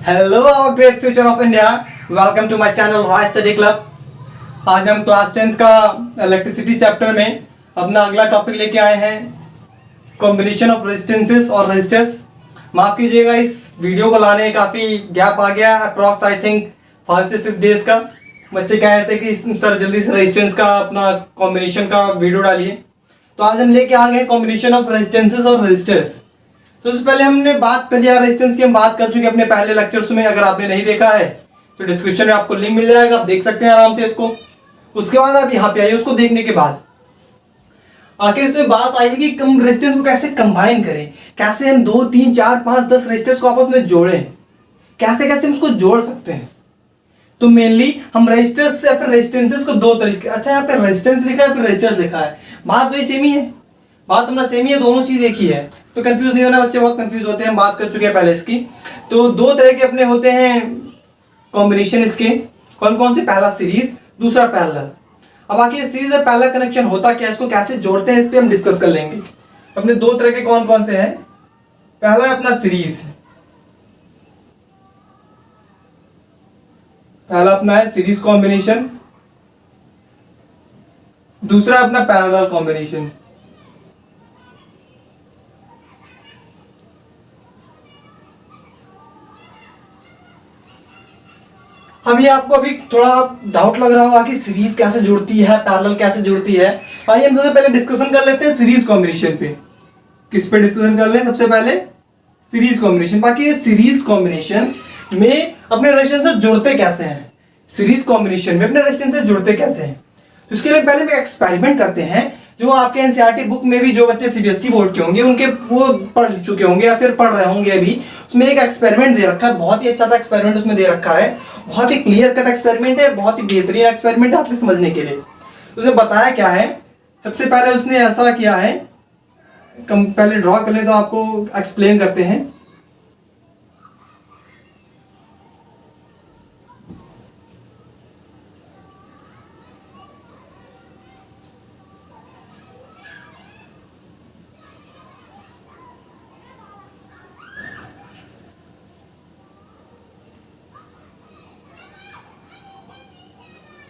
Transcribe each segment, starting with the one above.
Hello our great future of India, welcome to my channel Roy study club. आज हम class 10th का electricity chapter में अपना अगला टॉपिक लेके आए हैं, कॉम्बिनेशन ऑफ रेजिस्टेंसेस और रेजिस्टर्स। माफ कीजिएगा, इस वीडियो को लाने काफ़ी गैप आ गया, अप्रॉक्स आई थिंक 5 से 6 डेज का। बच्चे कह रहे थे कि सर जल्दी से रेजिस्टेंस का अपना कॉम्बिनेशन का वीडियो डालिए, तो आज हम लेके आ गए कॉम्बिनेशन ऑफ रेजिस्टेंसेस और रेजिस्टर्स। तो उससे पहले हमने बात कर लिया रेजिस्टेंस की, हम बात कर चुके अपने पहले लेक्चर्स में। अगर आपने नहीं देखा है तो डिस्क्रिप्शन में आपको लिंक मिल जाएगा, आप देख सकते हैं आराम से इसको। उसके बाद आप यहाँ पे आइए, उसको देखने के बाद आखिर इसमें बात आई कि कम रेजिस्टेंस को कैसे कंबाइन करें, कैसे हम 2, 3, 4, 5, 10 रेजिस्टर्स को आपस में जोड़ें, कैसे कैसे हम उसको जोड़ सकते हैं। तो मेनली हम रेजिस्टर्स या फिर रेजिस्टेंसेस को दो तरीके, अच्छा यहाँ पे रेजिस्टेंस लिखा है फिर रेजिस्टर्स लिखा है, बात वही सेम ही है, बात अपना सेम ही है, दोनों चीज एक ही है। तो कंफ्यूज नहीं होना, बच्चे बहुत कंफ्यूज होते हैं, हम बात कर चुके हैं पहले इसकी। तो दो तरह के अपने होते हैं कॉम्बिनेशन इसके, कौन कौन से? पहला सीरीज, दूसरा पैरेलल। अब आखिर सीरीज और पैरेलल कनेक्शन होता क्या है, इसको कैसे जोड़ते हैं, इस पे हम डिस्कस कर लेंगे। अपने दो तरह के कौन कौन से हैं? पहला है अपना सीरीज, पहला अपना है सीरीज कॉम्बिनेशन, दूसरा अपना पैरेलल कॉम्बिनेशन। अभी आपको अभी थोड़ा डाउट लग रहा होगा कि सीरीज कैसे जुड़ती है, पैरेलल कैसे जुड़ती है। आइए हम सबसे पहले डिस्कशन कर लेते हैं सीरीज कॉम्बिनेशन पे। किस पे डिस्कशन कर लें? सबसे पहले सीरीज कॉम्बिनेशन। बाकी ये सीरीज कॉम्बिनेशन में अपने रेजिस्टेंस से जुड़ते कैसे हैं, सीरीज कॉम्बिनेशन में अपने रेजिस्टेंस से जुड़ते कैसे हैं। तो इसके लिए पहले एक एक्सपेरिमेंट करते हैं, जो आपके एनसीईआरटी बुक में भी जो बच्चे सीबीएसई बोर्ड के होंगे उनके वो पढ़ चुके होंगे या फिर पढ़ रहे होंगे अभी। उसमें एक एक्सपेरिमेंट दे रखा है, बहुत ही अच्छा सा एक्सपेरिमेंट उसमें दे रखा है, बहुत ही क्लियर कट एक्सपेरिमेंट है, बहुत ही बेहतरीन एक्सपेरिमेंट है आपके समझने के लिए। उसने बताया क्या है, सबसे पहले उसने ऐसा किया है, पहले ड्रॉ कर लें तो आपको एक्सप्लेन करते हैं।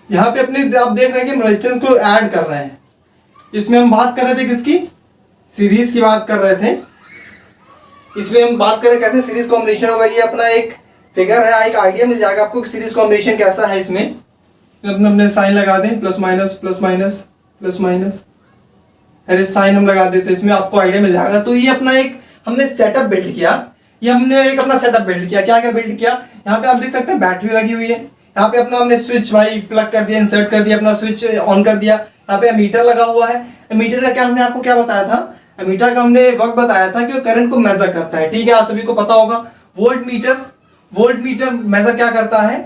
यहाँ पे अपने आप देख रहे हैं कि हम रेजिस्टेंस को ऐड कर रहे हैं। इसमें हम बात कर रहे थे किसकी? सीरीज की बात कर रहे थे। इसमें हम बात करें कैसे सीरीज कॉम्बिनेशन होगा, ये अपना एक फिगर है, एक आइडिया मिल जाएगा आपको सीरीज कॉम्बिनेशन कैसा है। इसमें अपने साइन लगा दें, plus minus plus minus plus minus, अरे साइन हम लगा देते, इसमें आपको आइडिया मिल जाएगा। तो ये अपना एक हमने सेटअप बिल्ड किया, ये हमने एक अपना सेटअप बिल्ड किया। क्या क्या बिल्ड किया? यहाँ पे आप देख सकते हैं बैटरी लगी हुई है, यहाँ पे अपना हमने स्विच भाई प्लग कर दिया, इंसर्ट कर दिया, अपना स्विच ऑन कर दिया। यहाँ पे मीटर लगा हुआ है, मीटर का क्या हमने आपको क्या बताया था? मीटर का हमने वक्त बताया था कि वो करंट को मेजर करता है, ठीक है, आप सभी को पता होगा। वोल्ट मीटर मेजर क्या करता है?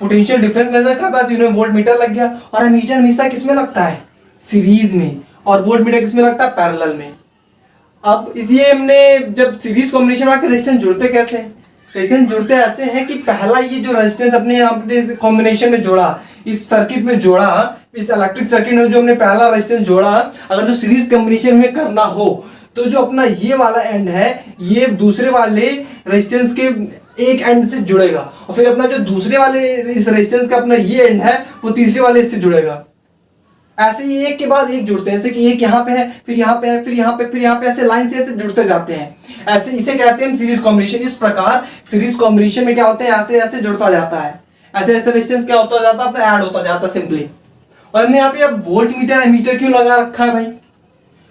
पोटेंशियल डिफरेंस मेजर करता है, जिन्होंने वोल्ट मीटर लग गया। और मीटर हमेशा किसमें लगता है? सीरीज में। और वोल्ट मीटर किसमें लगता है? पैरेलल में। अब इसलिए हमने जब सीरीज कॉम्बिनेशन में रेजिस्टेंस जुड़ते कैसे हैं? रेजिस्टेंस जुड़ते ऐसे हैं कि पहला ये जो रेजिस्टेंस अपने कॉम्बिनेशन में जोड़ा, इस सर्किट में जोड़ा, इस इलेक्ट्रिक सर्किट में जो हमने पहला रेजिस्टेंस जोड़ा, अगर जो सीरीज कॉम्बिनेशन में करना हो तो जो अपना ये वाला एंड है ये दूसरे वाले रेजिस्टेंस के एक एंड से जुड़ेगा, और फिर अपना जो दूसरे वाले इस रेजिस्टेंस का अपना ये एंड है वो तीसरे वाले इससे जुड़ेगा। ऐसे ही एक के बाद एक जुड़ते हैं, जैसे कि एक यहाँ पे है, फिर यहाँ पे है, फिर यहाँ पे, फिर यहाँ पे, ऐसे लाइन से ऐसे जुड़ते जाते हैं। ऐसे इसे कहते हैं सीरीज कॉम्बिनेशन। इस प्रकार सीरीज कॉम्बिनेशन में क्या होता है, ऐसे ऐसे जुड़ता जाता है, ऐसे ऐसे रेजिस्टेंस क्या होता जाता है, अपना ऐड होता जाता है सिंपली। और हमने यहाँ पे अब वोल्ट मीटर एमीटर क्यों लगा रखा है भाई?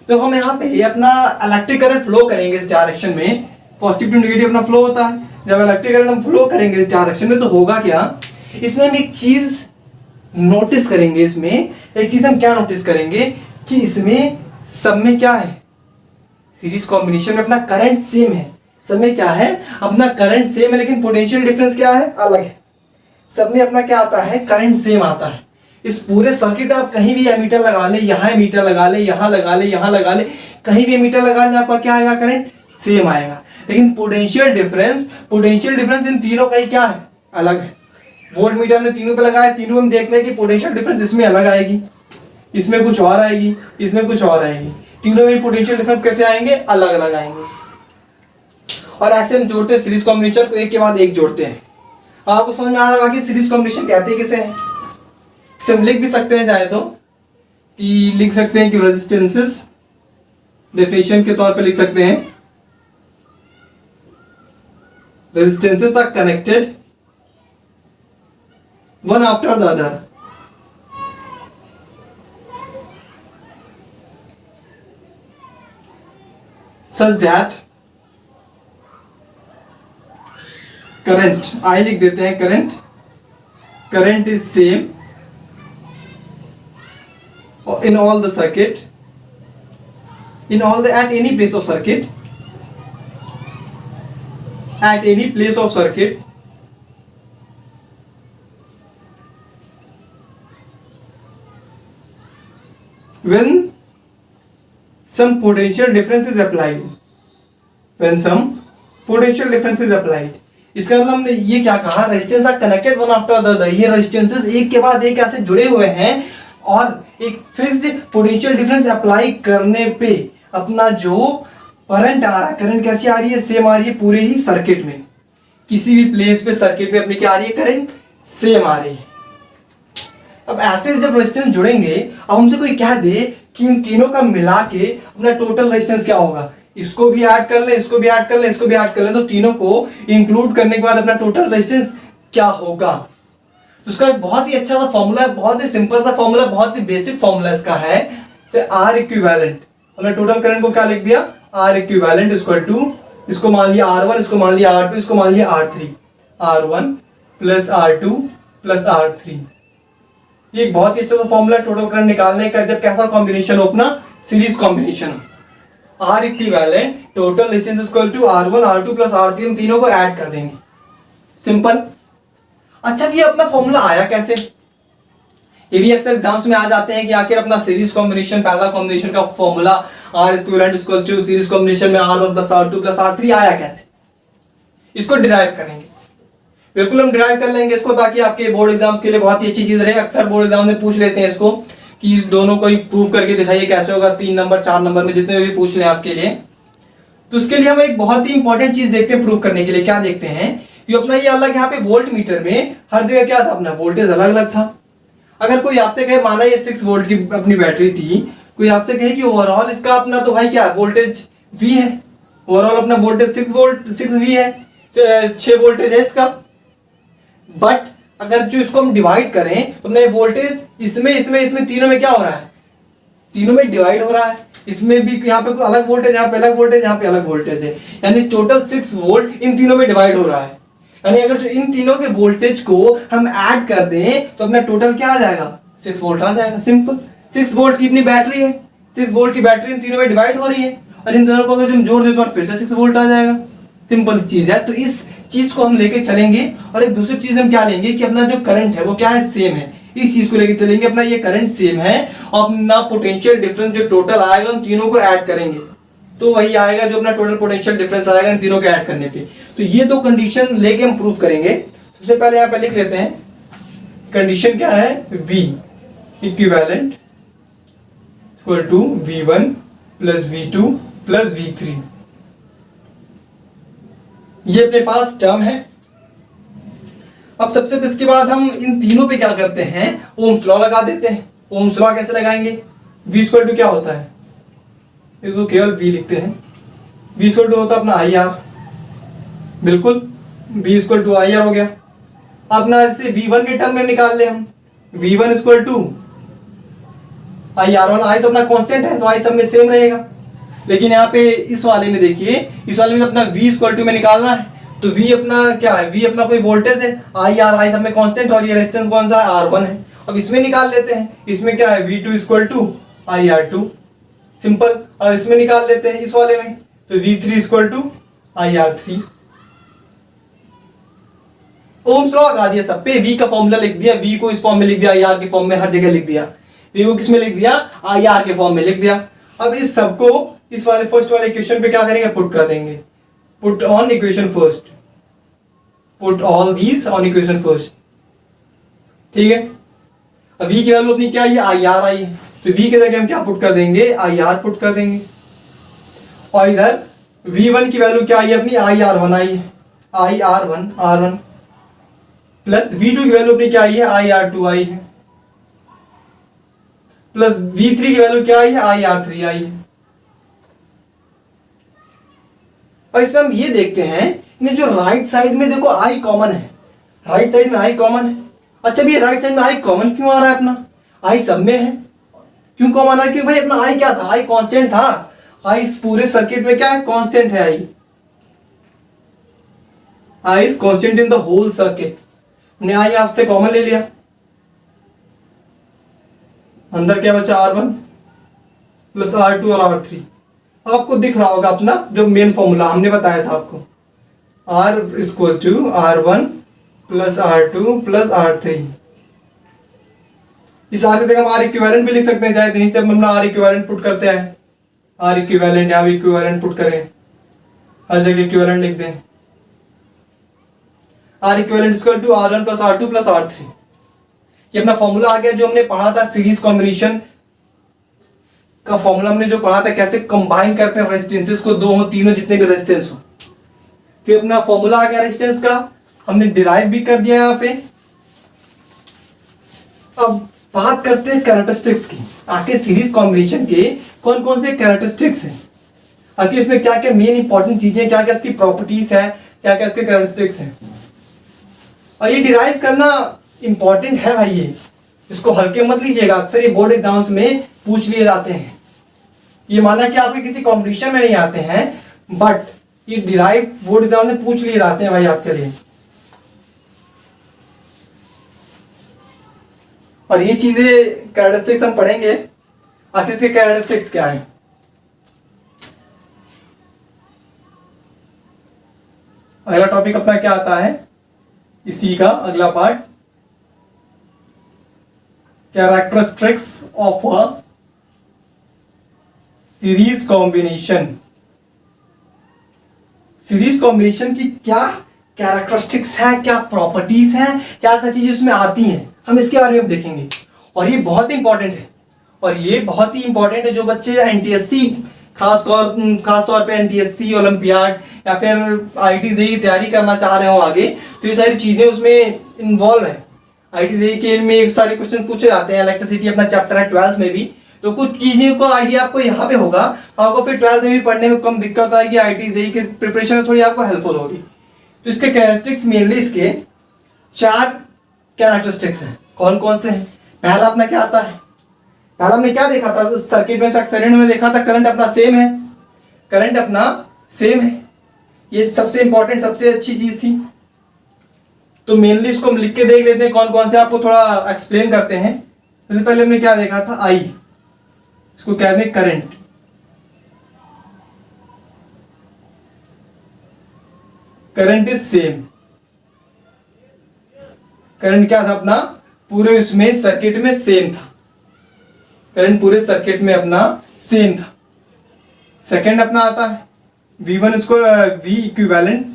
तो हम यहाँ पे अपना इलेक्ट्रिक करंट फ्लो करेंगे इस डायरेक्शन में, पॉजिटिव टू नेगेटिव अपना फ्लो होता है। जब इलेक्ट्रिक करंट हम फ्लो करेंगे इस डायरेक्शन में तो होगा क्या, इसमें हम एक चीज नोटिस करेंगे। इसमें एक चीज हम क्या नोटिस करेंगे कि इसमें सब में क्या है, सीरीज कॉम्बिनेशन में अपना करंट सेम है। सब में क्या है? अपना करंट सेम है, लेकिन पोटेंशियल डिफरेंस क्या है? अलग है। सब में अपना क्या आता है? करंट सेम आता है। इस पूरे सर्किट आप कहीं भी एमीटर लगा ले, यहाँ एमीटर लगा ले, यहाँ लगा ले, यहाँ लगा ले, कहीं भी एमीटर लगा ले, आपका क्या आएगा? करंट सेम आएगा। लेकिन पोटेंशियल डिफरेंस इन तीनों का ही क्या है? अलग है। वोल्ट मीटर हमने तीनों पे लगाया, तीनों हम देखते हैं कि पोटेंशियल डिफरेंस इसमें अलग आएगी, इसमें कुछ और आएगी, इसमें कुछ और आएगी। तीनों में पोटेंशियल डिफरेंस कैसे आएंगे? अलग अलग आएंगे। और ऐसे हम जोड़ते हैं सीरीज कॉम्बिनेशन को, एक के बाद एक जोड़ते हैं। आपको समझ में आ रहा होगा कि सीरीज कॉम्बिनेशन कहते हैं किसे हैं। इसे हम लिख भी सकते हैं चाहे तो, कि लिख सकते हैं कि रेजिस्टेंसेस डेफिनेशन के तौर पे लिख सकते हैं, resistances are connected one after the other such that current, I लिख देते हैं current is same in all the circuit, at any place of circuit, when some potential difference is applied, इसका मतलब हमने ये क्या कहा, resistance R connected one after the other, ये रेजिस्टेंसेस एक के बाद एक ऐसे जुड़े हुए हैं और एक फिक्स्ड पोटेंशियल डिफरेंस अप्लाई करने पे अपना जो करंट आ रहा है, करंट कैसी आ रही है, सेम आ रही है पूरे ही सर्किट में, किसी भी प्लेस पे सर्किट में अपनी क्या आ रही है, करंट सेम आ रही है। अब ऐसे जब रेजिस्टेंस जुड़ेंगे, अब हमसे कोई कह दे कि इन तीनों का मिला के अपना टोटल रेजिस्टेंस क्या होगा, इसको भी ऐड कर ले, इसको भी ऐड कर ले, इसको भी ऐड कर ले, तो तीनों को इंक्लूड करने के बाद अपना टोटल रेजिस्टेंस क्या होगा। तो उसका एक बहुत ही अच्छा सा फॉर्मूला है, बहुत ही सिंपल सा फॉर्मूला, बहुत ही बेसिक फॉर्मूला इसका है। आर इक्विवेलेंट, हमने टोटल करंट को क्या लिख दिया, आर इक्विवेलेंट इक्वल टू, इसको मान लिया R1, इसको मान लिया R2, इसको मान लिया R3, R1 plus R2 plus R3। ये एक बहुत ही अच्छा सा फॉर्मूला टोटल करंट निकालने का, जब कैसा कॉम्बिनेशन हो, अपना series combination. R equivalent total resistance equal to R1 R2 plus R3, हम तीनों को ऐड कर देंगे, सिंपल। अच्छा, ये अपना फॉर्मूला आया कैसे, ये भी अक्सर एग्जाम्स में आ जाते हैं कि आखिर अपना सीरीज कॉम्बिनेशन, पहला कॉम्बिनेशन का formula R equivalent equal to series combination में R1 plus R2 plus R3 आया कैसे। इसको डिराइव करेंगे, बिल्कुल हम डिराइव कर लेंगे इसको, ताकि आपके बोर्ड एग्जाम्स के लिए बहुत ही अच्छी चीज रहे। अक्सर बोर्ड एग्जाम में पूछ लेते हैं इसको कि दोनों को ही प्रूव करके दिखाइए कैसे होगा, 3 नंबर 4 नंबर में जितने भी पूछ लें आपके लिए। तो उसके लिए हम एक बहुत ही इंपॉर्टेंट चीज देखते हैं प्रूव करने के लिए। क्या देखते हैं कि अपना ये अलग, यहाँ पे वोल्ट मीटर में हर जगह क्या था, अपना वोल्टेज अलग अलग था। अगर कोई आपसे कहे, माना ये 6 वोल्ट की अपनी बैटरी थी, कोई आपसे कहे कि ओवरऑल इसका अपना तो भाई क्या वोल्टेज V है, ओवरऑल अपना वोल्टेज 6 V है, 6 वोल्टेज है इसका। बट अगर जो इसको हम डिवाइड करें तो अपना वोल्टेज इसमें तीनों में क्या हो रहा है, तीनों में डिवाइड हो रहा है। इसमें भी यहाँ पे अलग वोल्टेज, यहाँ पे अलग वोल्टेज, यहाँ पे अलग वोल्टेज है, यानी टोटल 6 वोल्ट इन तीनों में डिवाइड हो रहा है। यानी अगर जो इन तीनों के वोल्टेज को हम ऐड कर दें तो अपना टोटल क्या आ जाएगा, 6 वोल्ट आ जाएगा, सिंपल। 6 वोल्ट की अपनी बैटरी है, 6 वोल्ट की बैटरी इन तीनों में डिवाइड हो रही है, और इन दोनों को अगर हम जोड़ दें तो फिर से 6 वोल्ट आ जाएगा, सिंपल चीज है। तो इस चीज को हम लेके चलेंगे, और एक दूसरी चीज हम क्या लेंगे कि अपना जो करंट है वो क्या है, सेम है। इस चीज को लेके चलेंगे, अपना ये करंट सेम है, और अपना पोटेंशियल डिफरेंस जो टोटल आएगा उन तीनों को ऐड करेंगे तो वही आएगा जो अपना टोटल पोटेंशियल डिफरेंस आएगा इन तीनों को ऐड करने पे। तो ये 2 कंडीशन लेके हम प्रूव करेंगे। सबसे पहले यहाँ पे लिख लेते हैं, कंडीशन क्या है, V equivalent equal to V1 plus V2 plus V3, ये अपने पास टर्म है। अब सबसे इसके बाद हम इन तीनों पे क्या करते हैं, ओम्स लॉ लगा देते हैं। ओम्स लॉ कैसे लगाएंगे, V इक्वल टू क्या होता है, इसको केवल V लिखते हैं। V इक्वल टू होता है अपना IR, बिल्कुल V इक्वल टू IR हो गया। अपना इससे V1 के टर्म में निकाल ले हम, V1 equal to IR1, I तो अपना कांस्टेंट है तो I सब में सेम रहेगा। लेकिन यहाँ पे इस वाले में देखिए, इस वाले में अपना V इक्वल टू में निकालना है, तो V अपना क्या है, V अपना कोई वोल्टेज है, I सब में कांस्टेंट, और ये रेजिस्टेंस कौन सा है, R1 है। अब इसमें निकाल लेते हैं, इसमें क्या है, V2 equal to IR2, simple. और इसमें निकाल लेते हैं इस वाले में, तो V3 equal to IR3। Ohm's law लगा दिया सब पे, V का फॉर्मूला लिख दिया, V को इस फॉर्म में लिख दिया, IR के फॉर्म में हर जगह लिख दिया, V को किस में लिख दिया, IR के फॉर्म में लिख दिया। अब इस सबको इस वाले फर्स्ट वाले इक्वेशन पे क्या करेंगे, पुट कर देंगे, put on equation first, put all these on equation first, ठीक है। अब V की वैल्यू अपनी क्या है, IR आई है, तो V की जगह हम क्या पुट कर देंगे, IR पुट कर देंगे। और इधर V1 की वैल्यू क्या आई है अपनी, IR1 आई है, IR1 प्लस V2 की वैल्यू अपनी क्या आई है, IR2 आई है, प्लस V3 की वैल्यू क्या आई है, IR3 आई है। और इसमें हम ये देखते हैं कि जो राइट साइड में देखो I कॉमन है, राइट साइड में I कॉमन है। अच्छा भी राइट साइड में I कॉमन क्यों आ रहा है अपना, I सब में है, क्यों कॉमन आ रहा है, क्योंकि भाई अपना I क्या था, I कांस्टेंट था, I इस पूरे सर्किट में क्या है, कांस्टेंट है, I is constant in the whole circuit. हमने I आपसे कॉमन ले लिया, अंदर क्या बचा, R1 प्लस R2 और R3। आपको दिख रहा होगा अपना जो मेन फॉर्मूला हमने बताया था आपको, R equal to R1 plus R2 plus R3। इस R की जगह हम R इक्विवेलेंट भी लिख सकते हैं चाहे, तो इसे हम R इक्विवेलेंट पुट करते हैं, R इक्विवेलेंट, यहाँ भी इक्विवेलेंट पुट करें, हर जगह इक्विवेलेंट लिख दें। R equivalent equal to R1 plus R2 plus R3। ये अपना फॉर्मूला आ गया जो हमने पढ़ा था, सीरीज कॉम्बिनेशन का फॉर्मूला हमने जो पढ़ा था, कैसे कंबाइन करते हैं रेजिस्टेंसेस को, दो हो तीनों जितने भी रेजिस्टेंस हो। तो अपना फॉर्मूला आ गया रेजिस्टेंस का, हमने डिराइव भी कर दिया यहाँ पे। अब बात करते हैं कैरेक्टरिस्टिक्स की, आखिर सीरीज कॉम्बिनेशन के कौन कौन से कैरेक्टरिस्टिक्स हैं, आखिर इसमें क्या क्या मेन इंपॉर्टेंट चीजें, क्या क्या इसकी प्रॉपर्टीज है, क्या क्या इसके कैरेक्टरिस्टिक्स हैं। और ये डिराइव करना इंपॉर्टेंट है भाई, ये इसको हल्के मत लीजिएगा, अक्सर ये बोर्ड एग्जाम्स में पूछ लिए जाते हैं। ये माना कि आपके किसी कॉम्पिटिशन में नहीं आते हैं, बट ये डिराइव बोर्ड एग्जाम में पूछ लिए जाते हैं भाई आपके लिए। और ये चीजें कैरेक्टरिस्टिक्स हम पढ़ेंगे, आखिर इसके कैरेक्टरिस्टिक्स क्या है। अगला टॉपिक अपना क्या आता है, इसी का अगला part, characteristics of a series combination. Series combination की क्या कैरेक्टरिस्टिक्स है, क्या प्रॉपर्टीज हैं, क्या क्या चीजें उसमें आती हैं, हम इसके बारे में देखेंगे। और ये बहुत ही इंपॉर्टेंट है, और ये बहुत ही इंपॉर्टेंट है जो बच्चे एनटीएससी, खास तौर पे एनटीएससी ओलंपियाड या फिर आईटी जेईई की तैयारी करना चाह रहे हो आगे, तो ये सारी चीजें उसमें इन्वॉल्व है। आईटी जेईई के में एक सारे क्वेश्चन पूछे जाते हैं, इलेक्ट्रिसिटी अपना चैप्टर है 12th में भी, तो कुछ चीजें को आइडिया आपको यहाँ पे होगा, तो आपको फिर 12th में भी पढ़ने में कम दिक्कत आएगी, आईटी जेईई के प्रिपरेशन में थोड़ी आपको हेल्पफुल होगी। तो इसके कैरेक्टरिस्टिक्स मेनली इसके 4 कैरेक्टरिस्टिक्स हैं। कौन कौन से हैं, पहला अपना क्या आता है, पहला हमने क्या देखा था सर्किट में, एक्सपेरिमेंट में देखा था, करंट अपना सेम है, करंट अपना सेम है, ये सबसे इंपॉर्टेंट सबसे अच्छी चीज थी। तो मेनली इसको हम लिख के देख लेते हैं कौन कौन से, आपको थोड़ा एक्सप्लेन करते हैं। सबसे पहले हमने क्या देखा था, आई, इसको कहते हैं current. Current is same, current क्या था अपना पूरे उसमें सर्किट में सेम था, करंट पूरे सर्किट में अपना सेम था। सेकंड अपना आता है V1 इसको V equivalent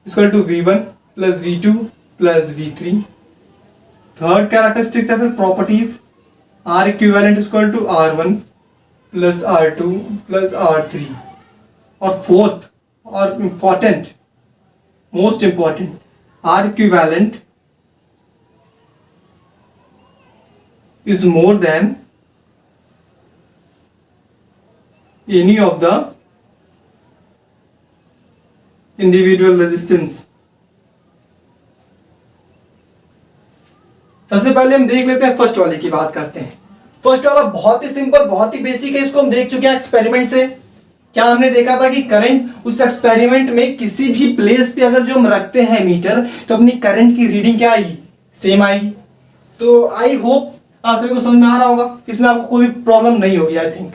equal to V1 plus V2 plus V3। Third characteristics है फिर properties, R equivalent equal to R1 plus R2 plus R3। और फोर्थ और important, most important, R equivalent is more than any of the individual resistance। सबसे पहले हम देख लेते हैं फर्स्ट वाले की बात करते हैं। फर्स्ट वाला बहुत ही सिंपल, बहुत ही बेसिक है, इसको हम देख चुके हैं एक्सपेरिमेंट से। क्या हमने देखा था कि करंट उस एक्सपेरिमेंट में किसी भी प्लेस पे अगर जो हम रखते हैं मीटर, तो अपनी करंट की रीडिंग क्या आएगी, सेम आएगी। तो आई होप आप सभी को समझ में आ रहा होगा, इसमें आपको कोई भी प्रॉब्लम नहीं होगी, आई थिंक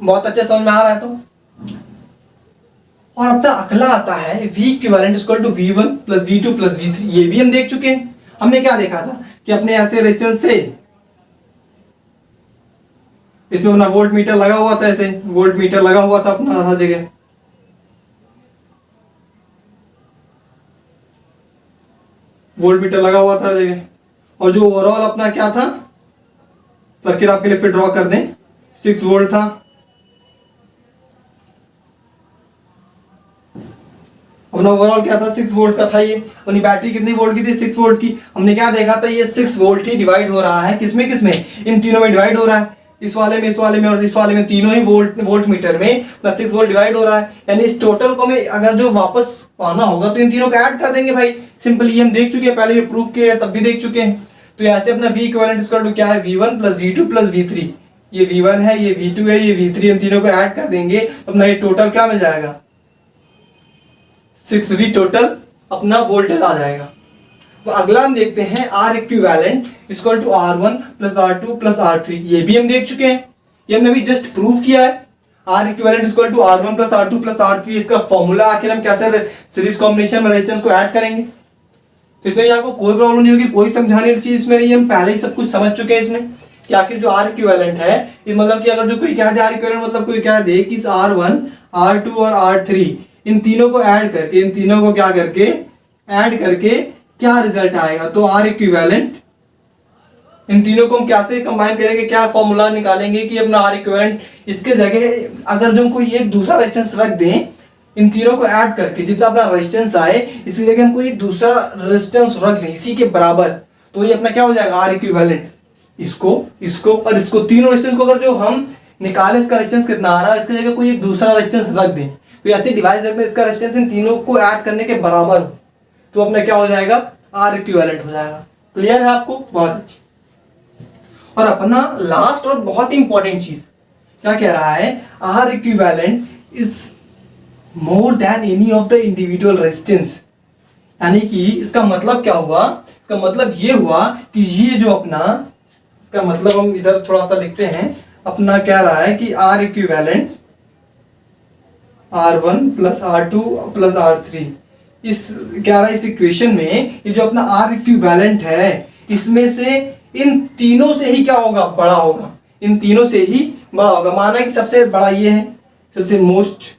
बहुत अच्छा समझ में आ रहा है। तो और अपना अगला आता है V equivalent equal to V1 plus V2 plus V3। ये भी हम देख चुके हैं। हमने क्या देखा था कि अपने ऐसे रेजिस्टेंस थे, इसमें अपना वोल्ट मीटर लगा हुआ था, ऐसे वोल्ट मीटर लगा हुआ था अपना हर जगह, वोल्ट मीटर लगा हुआ था हर जगह। और जो ओवरऑल अपना क्या था सर्किट आपके लिए फिर ड्रॉ कर दें, 6 वोल्ट था, अपना ओवरऑल क्या था 6 वोल्ट का था ये। अपनी बैटरी कितनी वोल्ट की थी 6 वोल्ट की। हमने क्या देखा था ये 6 वोल्ट ही डिवाइड हो रहा है किसमें किसमें, इन तीनों में डिवाइड हो रहा है, इस वाले में, इस वाले में और इस वाले में, तीनों ही वोल्ट मीटर में अपना 6 वोल्ट डिवाइड हो रहा है। यानी इस टोटल को हमें अगर जो वापस पाना होगा तो इन तीनों को ऐड कर देंगे भाई। सिंपल, ये हम देख चुके हैं, पहले भी प्रूफ किए तब भी देख चुके हैं। तो ऐसे अपना V इक्विवेलेंट इक्वल टू क्या है, V1 plus V2 plus V3। ये V1 है, ये V2 है, ये V3, इन तीनों को ऐड कर देंगे तो अपना ये टोटल क्या मिल जाएगा, 6V टोटल अपना वोल्टेज आ जाएगा। तो अगला हम देखते हैं R equivalent equal to R1 plus R2 plus R3। ये भी हम देख चुके हैं, ये हमने अभी जस्ट प्रूव किया है। R equivalent equal to R1 plus R2 plus R3, इसका फॉर्मूला आखिर हम कैसे सीरीज कॉम्बिनेशन में रेजिस्टेंस को ऐड करेंगे। तो इसमें आपको कोई प्रॉब्लम नहीं होगी, कोई समझाने वाली चीज इसमें नहीं, हम पहले ही सब कुछ समझ चुके हैं इसमें कि आखिर जो R इक्विवेलेंट है, ये मतलब कि अगर जो कोई क्या दे R इक्विवेलेंट मतलब कोई क्या दे कि इस R1 R2 और R3 इन तीनों को ऐड करके, इन तीनों को क्या करके ऐड करके क्या रिजल्ट आएगा। तो R इक्विवेलेंट, इन तीनों को हम कैसे कंबाइन करेंगे, क्या फॉर्मूला निकालेंगे कि अपना R इक्विवेलेंट, इसके जगह अगर जो हम कोई एक दूसरा रेजिस्टेंस रख दें, इन तीनों को ऐड करके जितना अपना रेजिस्टेंस आए, इसकी जगह हम कोई एक दूसरा रेजिस्टेंस रख दें इसी के बराबर, तो ये अपना क्या हो जाएगा R इक्विवेलेंट। इसको और इसको, तीनों रेजिस्टेंस को अगर जो हम निकाले इसका रेजिस्टेंस कितना आ रहा है, इसकी जगह कोई एक दूसरा रेजिस्टेंस रख दें, तो ऐसे डिवाइस रख दें इसका रेजिस्टेंस इन तीनों को ऐड करने के बराबर हो, तो अपना क्या हो जाएगा, R इक्विवेलेंट हो जाएगा। क्लियर है आपको, बहुत अच्छी। और अपना लास्ट और बहुत इंपॉर्टेंट चीज क्या कह रहा है, R equivalent is more than any of the individual resistance. यानी कि इसका मतलब क्या हुआ, इसका मतलब ये हुआ कि ये जो अपना, इसका मतलब हम इधर थोड़ा सा लिखते हैं, अपना कह रहा है कि R equivalent R1 plus R2 plus R3, इस कह रहा है इस इक्वेशन में ये जो अपना R इक्विवेलेंट है, इसमें से इन तीनों से ही क्या होगा, बड़ा होगा, इन तीनों से ही बड़ा होगा। माना कि सबसे बड़ा ये है, सबसे मोस्ट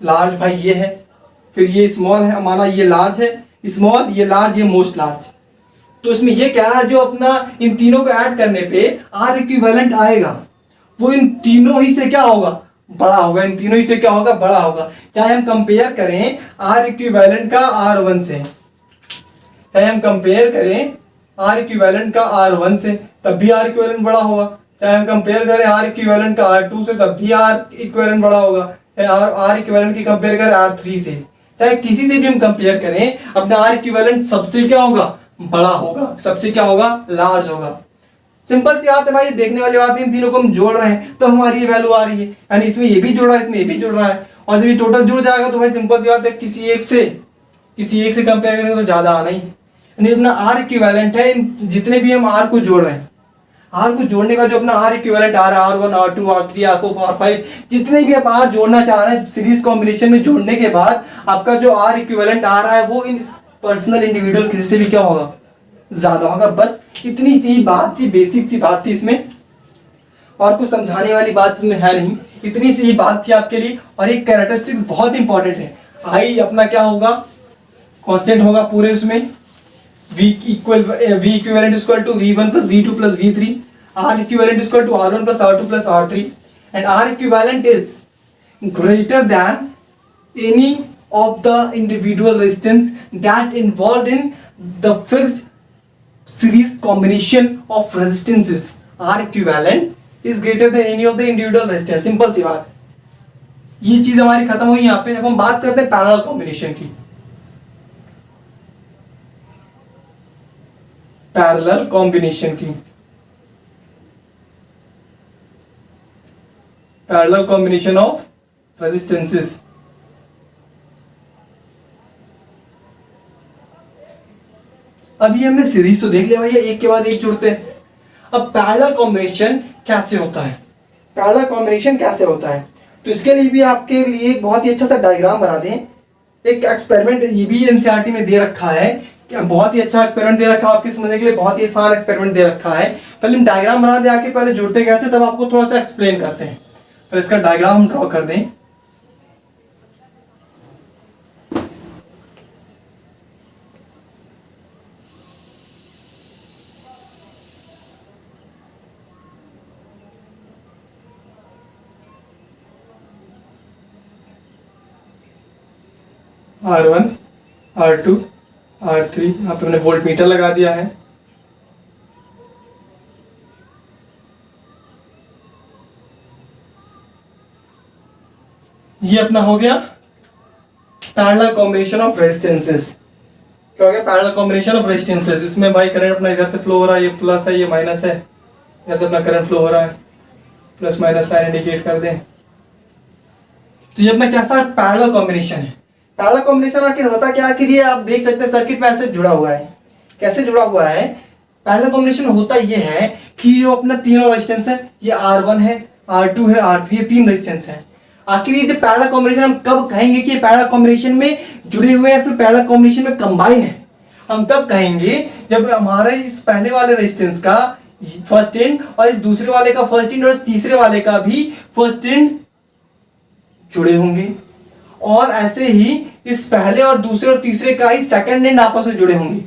लार्ज भाई ये है, फिर ये स्मॉल है, माना ये लार्ज है, स्मॉल, ये लार्ज, ये मोस्ट लार्ज। तो इसमें ये कह रहा है जो अपना इन तीनों को ऐड करने पे R इक्विवेलेंट आएगा, वो इन तीनों ही से क्या होगा, बड़ा होगा, इन तीनों ही से क्या होगा, बड़ा होगा। चाहे हम कंपेयर करें R इक्विवेलेंट का R1 से, चाहे हम कंपेयर करें R इक्विवेलेंट का R1 से, तब भी R इक्विवेलेंट बड़ा होगा। चाहे हम कंपेयर करें R इक्विवेलेंट का R2 से, तब भी R इक्विवेलेंट बड़ा होगा। चाहे R इक्विवेलेंट की कंपेयर करें R3 से, चाहे किसी से भी हम कंपेयर करें, अपना R इक्विवेलेंट सबसे क्या होगा, बड़ा होगा, सबसे क्या होगा, लार्ज होगा। सिंपल सी बात है भाई, देखने वाली बात है, इन तीनों को हम जोड़ रहे हैं तो हमारी ये वैल्यू आ रही है, यानी इसमें ये भी जुड़ रहा है, इसमें ये भी जुड़ रहा है, और जब ये टोटल जुड़ जाएगा तो भाई सिंपल सी बात है, किसी एक से कंपेयर करेंगे तो ज्यादा आना ही। यानी अपना R इक्विवेलेंट है, इन जितने भी हम R को जोड़ रहे हैं, R को जोड़ने का जो अपना R इक्विवेलेंट आ रहा है, R1 R2 R3 R4 R5, जितने भी आप R जोड़ना चाह रहे हैं सीरीज कॉम्बिनेशन में जोड़ने के बाद आपका जो R इक्विवेलेंट आ रहा है वो इन पर्सनल इंडिविजुअल किसी से भी क्या होगा, ज्यादा होगा। बस इतनी सी बात थी, बेसिक सी बात थी इसमें, और कुछ समझाने वाली बात इसमें है नहीं, इतनी सी ही बात थी आपके लिए। और एक कैरेक्टरिस्टिक्स बहुत इंपॉर्टेंट है, आई अपना क्या होगा, कांस्टेंट होगा पूरे उसमें, V equivalent equal to V1 plus V2 plus V3, R equivalent equal to R1 plus R2 plus R3, and R equivalent is greater than any of the individual resistance that involved in the fixed series combination of resistances. R equivalent is greater than any of the individual resistance. Simple सी बात, ये चीज हमारी खत्म हुई यहाँ पे। अब हम बात करते हैं पैरेलल कॉम्बिनेशन की। पैरेलल कॉम्बिनेशन की, पैरेलल कॉम्बिनेशन ऑफ रेजिस्टेंसेस। अभी हमने सीरीज तो देख लिया भैया, एक के बाद एक जुड़ते हैं। अब पैरेलल कॉम्बिनेशन कैसे होता है, पैरेलल कॉम्बिनेशन कैसे होता है, तो इसके लिए भी आपके लिए एक बहुत ही अच्छा सा डायग्राम बना दें। एक एक्सपेरिमेंट ये भी एनसीईआरटी में दे रखा है, बहुत ही अच्छा एक्सपेरिमेंट दे रखा है आपके समझने के लिए, बहुत ही आसान एक्सपेरिमेंट दे रखा है। पहले हम डायग्राम बना दे आके, पहले जुड़ते कैसे तब आपको थोड़ा सा एक्सप्लेन करते हैं। तो इसका डायग्राम हम ड्रॉ कर दें। R1, R2, R3, यहाँ पे हमने वोल्ट मीटर लगा दिया है। ये अपना हो गया पैरेलल कॉम्बिनेशन ऑफ रेजिस्टेंसेस। क्या हो गया? Parallel combination of resistances. इसमें भाई करंट अपना इधर से फ्लो हो रहा है, ये प्लस है ये माइनस है, इधर से अपना करंट फ्लो हो रहा है, प्लस माइनस साइन इंडिकेट कर दें। तो ये अपना कैसा पैरेलल कॉम्बिनेशन है। पैरेलल कॉम्बिनेशन आखिर होता क्या? आखिर ये आप देख सकते हैं सर्किट में ऐसे जुड़ा हुआ है। कैसे जुड़ा हुआ है? पैरेलल कॉम्बिनेशन होता ये है कि जो अपना तीनों रेजिस्टेंस है, ये R1 है, R2 है, R3, ये तीन रेजिस्टेंस है। आखिर ये जो पैरेलल कॉम्बिनेशन हम कब कहेंगे कि पैरेलल कॉम्बिनेशन में जुड़े हुए हैं, फिर पैरेलल कॉम्बिनेशन में कंबाइन है? हम तब कहेंगे जब हमारे इस पहले वाले रेजिस्टेंस का फर्स्ट एंड और इस दूसरे वाले का फर्स्ट एंड और इस तीसरे वाले का भी फर्स्ट एंड जुड़े होंगे, और ऐसे ही इस पहले और दूसरे और तीसरे का ही सेकंड एंड आपस में जुड़े होंगे।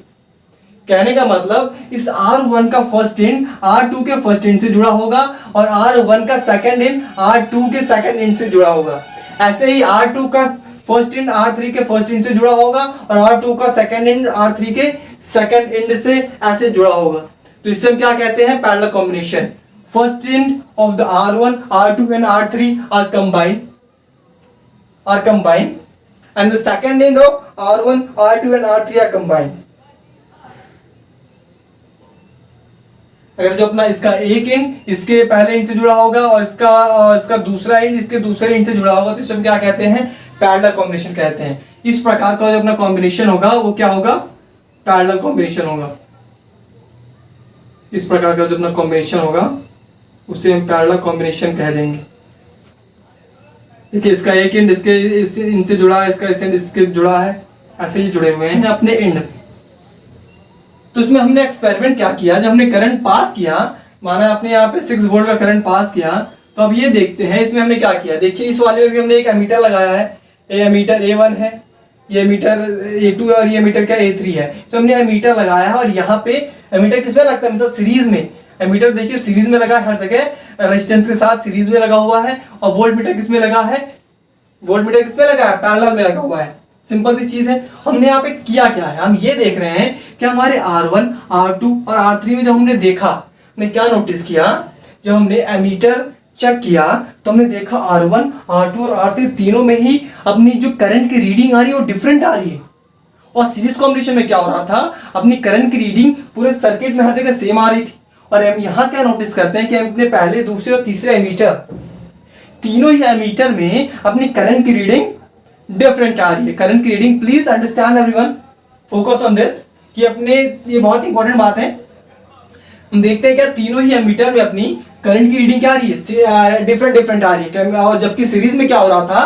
कहने का मतलब इस R1 का फर्स्ट एंड R2 के फर्स्ट एंड से जुड़ा होगा और R1 का सेकंड एंड R2 के सेकंड एंड से जुड़ा होगा। ऐसे ही R2 का फर्स्ट एंड R3 के फर्स्ट एंड से जुड़ा होगा और R2 का सेकंड एंड R3 के सेकंड एंड से ऐसे जुड़ा होगा। तो इससे हम क्या कहते हैं? Parallel combination. First and of the R1, R2 and R3 are combined and the second end of R1, R2 and R3 are combined। अगर जो अपना इसका एक एंड इसके पहले एंड से जुड़ा होगा और इसका दूसरा एंड इसके दूसरे एंड से जुड़ा होगा, तो इसे हम क्या कहते हैं? पैरेलल कॉम्बिनेशन कहते हैं। इस प्रकार का जो अपना कॉम्बिनेशन होगा वो क्या होगा? पैरेलल कॉम्बिनेशन होगा। इस प्रकार का जो अपना कॉम्बिनेशन होगा उसे हम पैरेलल कॉम्बिनेशन कह देंगे। देखिए इसका एक एंड इसके इनसे जुड़ा है, इसका इस एंड इसके जुड़ा है, ऐसे ही जुड़े हुए हैं अपने एंड। तो इसमें हमने एक्सपेरिमेंट क्या किया? जब हमने करंट पास किया, माना आपने यहाँ पे 6 वोल्ट का करंट पास किया, तो अब ये देखते हैं इसमें हमने क्या किया। देखिए इस वाले में भी हमने एक एमीटर लगाया है। ये एमीटर A1 है, ये एमीटर A2 है और ये एमीटर क्या A3 है। तो हमने एमीटर लगाया है और यहाँ पे एमीटर किसमें लगता है? मतलब सीरीज में। एमीटर देखिए सीरीज में लगा है, हर जगह रेजिस्टेंस के साथ सीरीज में लगा हुआ है। और वोल्ट मीटर किसमें लगा है? वोल्ट मीटर किसमें लगा है? पैरेलल में लगा हुआ है। सिंपल सी चीज है। हमने यहाँ पे किया क्या है? हम ये देख रहे हैं कि हमारे R1, R2 और R3 में जब हमने देखा, हमने क्या नोटिस किया? जब हमने एमीटर चेक किया तो हमने देखा R1, R2 और R3 तीनों में ही अपनी जो करंट की रीडिंग आ रही है वो डिफरेंट आ रही है। और सीरीज कॉम्बिनेशन में क्या हो रहा था? अपनी करंट की रीडिंग पूरे सर्किट में हर जगह सेम आ रही थी। और हम यहाँ क्या नोटिस करते हैं कि हम अपने पहले, दूसरे और तीसरे एमीटर, तीनों ही एमीटर में अपनी करंट की रीडिंग डिफरेंट आ रही है। करंट की reading, please understand everyone, focus on this, कि अपने ये बहुत इंपॉर्टेंट बात है। हम देखते हैं क्या तीनों ही एमीटर में अपनी करंट की रीडिंग क्या आ रही है? डिफरेंट आ रही है। और जबकि सीरीज में क्या हो रहा था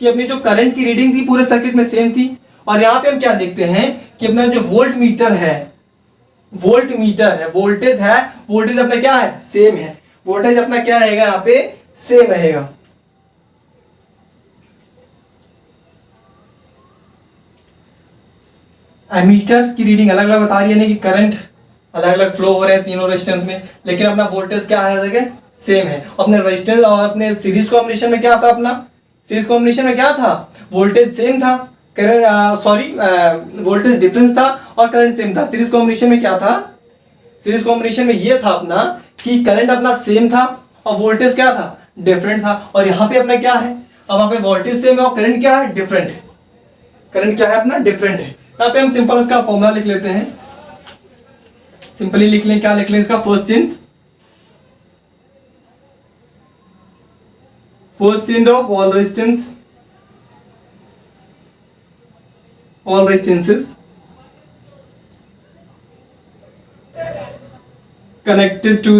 कि अपनी जो करंट की रीडिंग थी पूरे सर्किट में सेम थी। और यहाँ पे हम क्या देखते हैं कि अपना जो वोल्ट मीटर है, वोल्टेज है, वोल्टेज अपना क्या है? सेम है। वोल्टेज अपना क्या रहेगा? यहाँ पे सेम रहेगा। एमीटर की रीडिंग अलग अलग बता रही है, यानी कि करंट अलग अलग फ्लो हो रहे हैं तीनों रेजिस्टेंस में, लेकिन अपना वोल्टेज क्या है? जगह सेम है। अपने रेजिस्टेंस और अपने सीरीज कॉम्बिनेशन में क्या था? अपना सीरीज कॉम्बिनेशन में क्या था? वोल्टेज सेम था, करंट वोल्टेज डिफरेंस था और करंट सेम था। सीरीज कॉम्बिनेशन में क्या था? सीरीज कॉम्बिनेशन में ये था अपना कि करंट अपना सेम था और वोल्टेज क्या था? डिफरेंट था। और यहाँ पे अपना क्या है? अब यहाँ पे वोल्टेज सेम है और करंट क्या है? डिफरेंट है। करंट क्या है? अपना डिफरेंट है। यहाँ पे हम सिंपल इसका फॉर्मूला लिख लेते हैं। सिंपली लिख लें, क्या लिख लें इसका? First in of all resistances connected to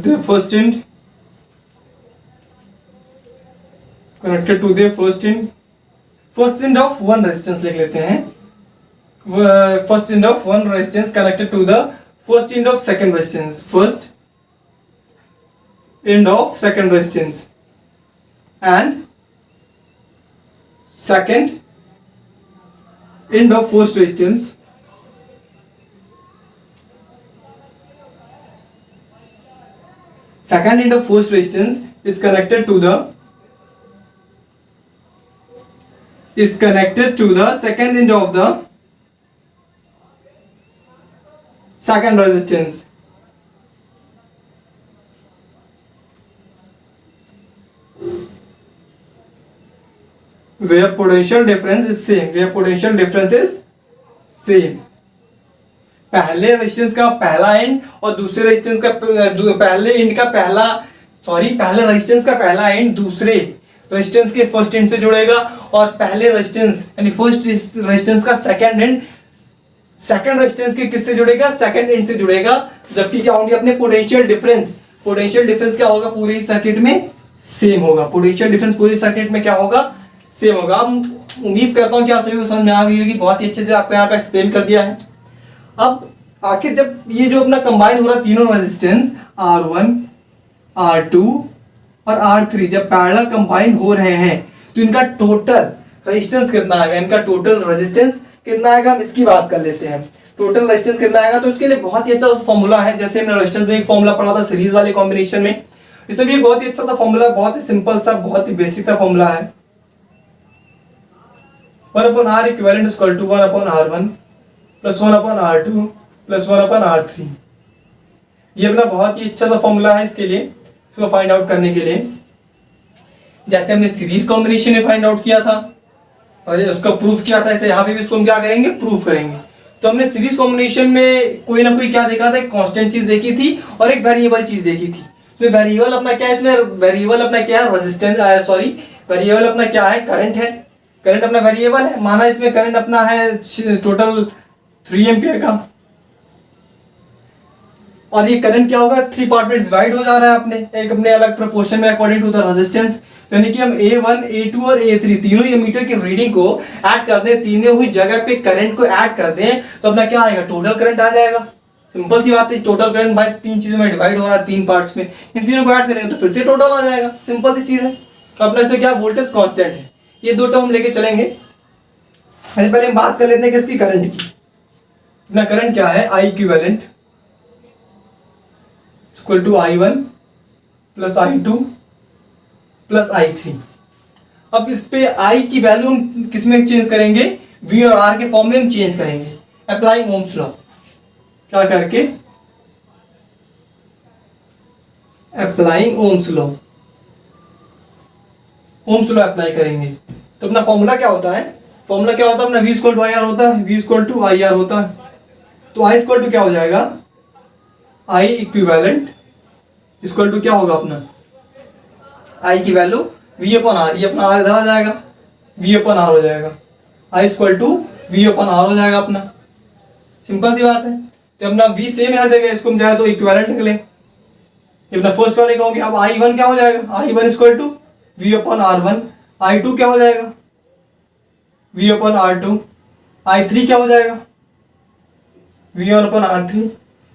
the first end, first end of one resistance लिख लेते हैं। first end of one resistance connected to the first end of second resistance, first end of second resistance and second end of first resistance, second end of first resistance is connected to the is connected to the second end of the second resistance. Where potential difference is same. Where potential difference is same. पहले resistance का पहला and और दूसरे resistance का पहले and का पहले resistance का पहला एंड दूसरे रेजिस्टेंस के फर्स्ट एंड से जुड़ेगा, और पहले रेजिस्टेंस यानी फर्स्ट रेजिस्टेंस का सेकंड एंड सेकंड रेजिस्टेंस के किससे जुड़ेगा, सेकंड एंड से जुड़ेगा। जबकि क्या होंगे अपने पोटेंशियल डिफरेंस क्या होगा, पूरी सर्किट में सेम होगा। पोटेंशियल डिफरेंस पूरी सर्किट में क्या होगा, सेम होगा। उम्मीद करता हूं कि आप सभी को समझ में आ गई होगी, बहुत ही अच्छे से आपको यहाँ पे एक्सप्लेन कर दिया है। अब आखिर जब ये जो अपना कंबाइन हो रहा है तीनों रेजिस्टेंस R1, R2 और R3 जब पैरेलल कंबाइन हो रहे हैं तो इनका टोटल रेजिस्टेंस कितना आएगा, इनका टोटल रेजिस्टेंस कितना आएगा, हम इसकी बात कर लेते हैं। टोटल रेजिस्टेंस कितना आएगा, तो उसके लिए बहुत ही अच्छा फॉर्मूला है। जैसे हमने रेजिस्टेंस में एक फॉर्मूला पढ़ा था सीरीज वाले कॉम्बिनेशन में, इसमें भी बहुत ही अच्छा सा फॉर्मूला, बहुत ही सिंपल सा, बहुत ही बेसिक सा फॉर्मूला है। 1/R equivalent is equal to 1/R1 plus 1/R2 plus 1/R3। ये अपना बहुत ही अच्छा सा फॉर्मूला है इसके लिए, इसको फाइंड आउट करने के लिए। जैसे हमने सीरीज कॉम्बिनेशन में फाइंड आउट किया था और उसका प्रूफ किया था, ऐसे यहाँ पे भी इसको हम क्या करेंगे, प्रूफ करेंगे। तो हमने सीरीज कॉम्बिनेशन में कोई ना कोई क्या देखा था, एक कांस्टेंट चीज देखी थी और एक वेरिएबल चीज देखी थी। तो वेरिएबल अपना क्या है, इसमें वेरिएबल अपना क्या है, रेजिस्टेंस, वेरिएबल अपना क्या है, करंट है। करंट अपना वेरिएबल है, माना इसमें करंट अपना है टोटल 3 एम्पियर का, और ये करंट क्या होगा, 3 पार्ट में डिवाइड हो जा रहा है अपने एक अपने अलग प्रोपोर्शन में अकॉर्डिंग टू द रेजिस्टेंस। यानी कि हम A1, A2 और A3 तीनों ये मीटर की रीडिंग को ऐड कर दें, तीनों हुई जगह पे करंट को ऐड कर दें, तो अपना क्या आएगा, टोटल करंट आ जाएगा। सिंपल सी बात है, टोटल करंट भाई 3 चीजों में डिवाइड हो रहा है, 3 पार्ट्स में, इन तीनों को ऐड करेंगे तो फिर से टोटल आ जाएगा। सिंपल सी चीज है। तो अपना इसमें क्या, वोल्टेज कांस्टेंट है। ये दो टर्म लेके चलेंगे। पहले हम बात कर लेते हैं किसकी, करंट की। अपना करंट क्या है, I equivalent equal to I1 plus I2 plus I3। अब इस पे I की वैल्यू हम किस में चेंज करेंगे, V और R के फॉर्म में हम चेंज करेंगे, अप्लाइंग ओम्स लॉ। क्या करके, applying Ohm's law, Ohm's law apply करेंगे। तो अपना फॉर्मूला क्या होता है, फॉर्मूला क्या होता है अपना, V इक्वल टू IR होता है, V इक्वल टू IR होता है। तो I इक्वल टू क्या हो जाएगा, I इक्विवेलेंट इक्वल टू क्या होगा अपना, I की वैल्यू V अपन R, ये अपना R इधर आ जाएगा, V अपन R हो जाएगा। I equal to V upon R हो जाएगा अपना। सिंपल सी बात है। तो अपना V सेम हर जगह, इसको हम चाहे तो इक्विवेलेंट निकले। ये अपना फर्स्ट वाले का हो गया। अब I1 क्या हो जाएगा, I1 equal to V upon R1। I2 क्या हो जाएगा, V अपन R2। I3 क्या हो जाएगा, V1 अपन R3।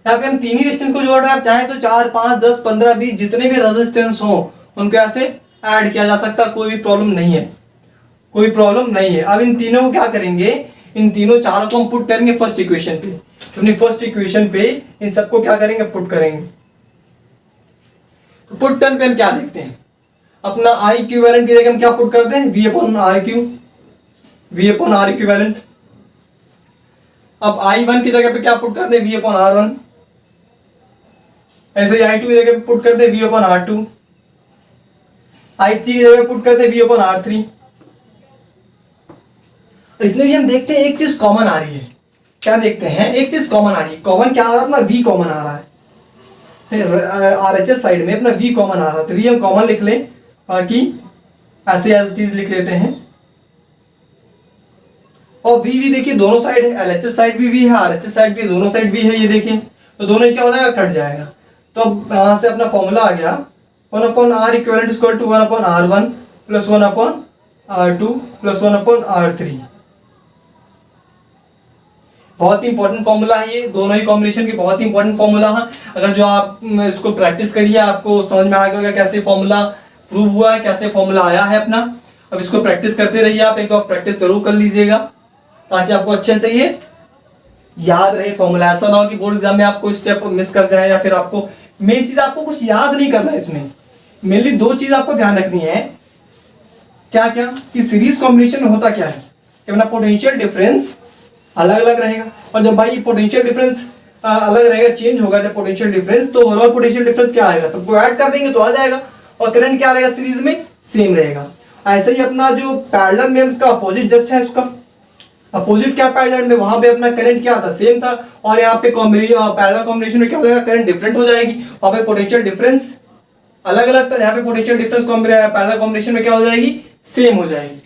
यहाँ पे हम तीन ही रेजिस्टेंस को जोड़ रहे हैं। आप चाहे तो 4, 5, 10, 15, 20 जितने भी रेजिस्टेंस हो उनको ऐसे ऐड किया जा सकता है, कोई भी प्रॉब्लम नहीं है, कोई प्रॉब्लम नहीं है। अब इन तीनों को क्या करेंगे, इन तीनों चारों को हम पुट करेंगे फर्स्ट इक्वेशन पे। तो अपनी फर्स्ट इक्वेशन पे इन सबको क्या करेंगे, पुट करेंगे। तो पुट टर्न पे हम क्या देखते हैं, अपना I इक्विवेलेंट की जगह हम क्या पुट करते हैं, V upon R Q, V upon R equivalent. अब I1 की जगह पे क्या पुट करते हैं, V अपॉन R1। ऐसे ही I2 की जगह पुट करते हैं V अपॉन R2। I3 की जगह पुट करते हैं V अपॉन R3। इसमें भी हम देखते हैं एक चीज कॉमन आ रही है। क्या देखते हैं, एक चीज कॉमन आ रही है। कॉमन क्या आ रहा है, अपना V कॉमन आ रहा है। RHS साइड में अपना V कॉमन आ रहा है, तो V हम कॉमन लिख लें, बाकी ऐसे चीज लिख लेते हैं। और V भी देखिए दोनों साइड है, LHS साइड भी V है, RHS साइड भी, दोनों साइड भी है। ये देखिए तो दोनों क्या हो जाएगा, कट जाएगा। तो अब यहाँ से अपना फॉर्मूला आ गया 1 upon R equivalent equal to 1 upon R1 plus 1 upon R2 plus 1 upon R3। बहुत ही इंपॉर्टेंट फॉर्मूला है ये, दोनों ही कॉम्बिनेशन की बहुत ही इंपॉर्टेंट फॉर्मूला है। अगर जो आप इसको प्रैक्टिस करिए आपको समझ में आ गया होगा कैसे फॉर्मूला प्रूव हुआ है, कैसे फॉर्मूला आया है अपना। अब इसको प्रैक्टिस करते रहिए आप, एक तो आप प्रैक्टिस जरूर कर लीजिएगा ताकि आपको अच्छे से ये याद रहे फॉर्मूला। ऐसा ना हो कि बोर्ड एग्जाम में आपको स्टेप मिस कर जाए, या फिर आपको मेन चीज आपको कुछ याद नहीं करना है। इसमें मेनली 2 चीज आपको ध्यान रखनी है क्या क्या कि सीरीज कॉम्बिनेशन में होता क्या है कि अपना पोटेंशियल डिफरेंस अलग अलग रहेगा, और जब भाई पोटेंशियल डिफरेंस अलग रहेगा, चेंज होगा जब पोटेंशियल डिफरेंस, तो ओवरऑल पोटेंशियल डिफरेंस क्या आएगा, सबको ऐड कर देंगे तो आ जाएगा, और करंट क्या रहेगा सीरीज में, सेम रहेगा। ऐसे ही अपना जो पैरेलल में उसका अपोजिट जस्ट है, उसका अपोजिट क्या पैरेलल में, वहां पे अपना करंट क्या था, सेम था, और यहाँ पे पैरेलल कॉम्बिनेशन में क्या हो जाएगा, करंट डिफरेंट हो जाएगी, वहां पे पोटेंशियल डिफरेंस अलग अलग था, यहाँ पे पोटेंशियल डिफरेंस पैरेलल कॉम्बिनेशन में क्या हो जाएगी, सेम हो जाएगी।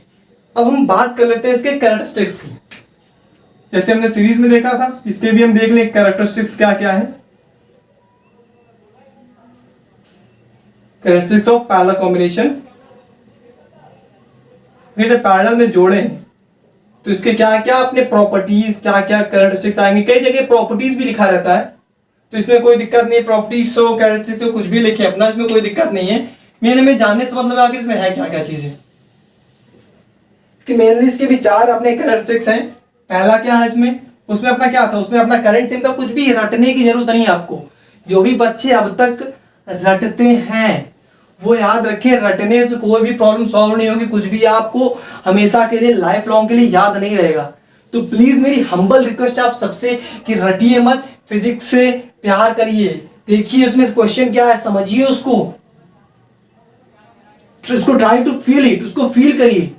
अब हम बात कर लेते हैं इसके कैरेक्टरिस्टिक्स की। जैसे हमने सीरीज में देखा था, इसके भी हम देख लें कैरेक्टरिस्टिक्स क्या क्या है। कैरेक्टरिस्टिक्स ऑफ पैरेलल कॉम्बिनेशन, फिर जब पैरेलल में जोड़ें तो इसके क्या क्या अपने प्रॉपर्टीज, क्या क्या कैरेक्टरिस्टिक्स आएंगे। कई जगह प्रॉपर्टीज भी लिखा रहता है, तो इसमें कोई दिक्कत नहीं, प्रॉपर्टीज सो कैरेक्टरिस्टिक्स तो कुछ भी लिखे अपना, इसमें कोई दिक्कत नहीं है। मेन में जानने से मतलब आखिर इसमें है क्या क्या चीजें, मेनली इसके भी चार अपने कैरेक्टरिस्टिक्स हैं। पहला क्या है इसमें, उसमें अपना क्या था, उसमें अपना करंट सेम था, कुछ भी रटने की जरूरत नहीं है आपको। जो भी बच्चे अब तक रटते हैं वो याद रखें, रटने से कोई भी प्रॉब्लम सॉल्व नहीं होगी, कुछ भी आपको हमेशा के लिए, लाइफ लॉन्ग के लिए याद नहीं रहेगा। तो प्लीज मेरी हम्बल रिक्वेस्ट आप सबसे कि रटिए मत, फिजिक्स से प्यार करिए, देखिए उसमें क्वेश्चन क्या है, समझिए उसको ट्राई टू फील इट, उसको फील करिए,